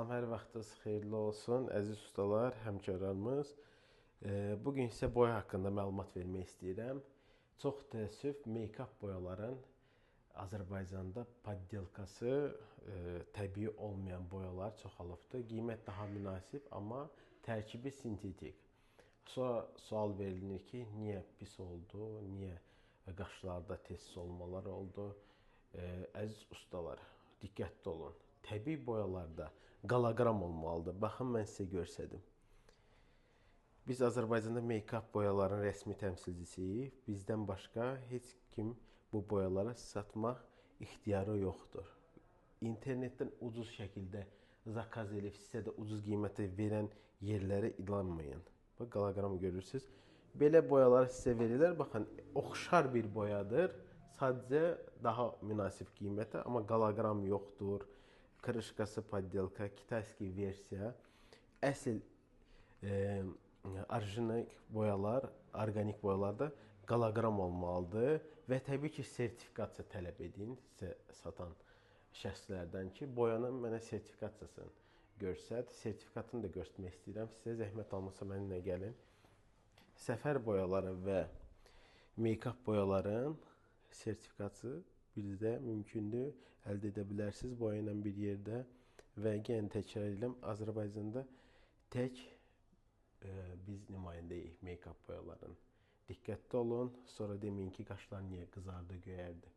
Salam, hər vaxtınız xeyirli olsun, əziz ustalar, həmkarlarımız. Bugün isə boya haqqında məlumat vermək istəyirəm. Çox təəssüf, make-up boyaların Azərbaycanda poddelkası, təbii olmayan boyalar çoxalıbdır. Qiymət daha münasib, amma tərkibi sintetik. Sonra sual verilir ki, niyə pis oldu, niyə qaşlarda tez solmalar oldu? Əziz ustalar, diqqətli olun. Təbii boyalarda qoloqram olmalıdır. Baxın, mən sizə göstərdim. Biz Azərbaycanda make-up boyaların rəsmi təmsilcisiyik. Bizdən başqa heç kim bu boyaları satmaq ixtiyarı yoxdur. İnternetdən ucuz şəkildə zakaz edib sizə də ucuz qiymətə verən yerlərə inanmayın. Bax, qoloqramı görürsünüz. Belə boyaları sizə verirlər. Baxın, oxşar bir boyadır. Sadəcə daha münasib qiymətə, amma qoloqram yoxdur. Krışkası poddelka, kitayski versiya. Əsl orijinal boyalar, organik boyalarda qoloqram olmalıdır və təbii ki, sertifikasiya tələb edin sizə satan şəxslərdən ki, boyanın mənə sertifikasiyasını göstər. Sertifikatını da göstərmək istəyirəm. Sizə zəhmət olmasa mənimlə gəlin. Səfər boyaları və make-up boyaların sertifikası bizdə mümkündür, əldə edə bilərsiniz boya ilə bir yerdə və yenə təkrar edirəm, Azərbaycanda tək biz nümayəndəyik make-up boyaların. Diqqətli olun, sonra deməyin ki, qaşlar niyə qızardı, göyərdi.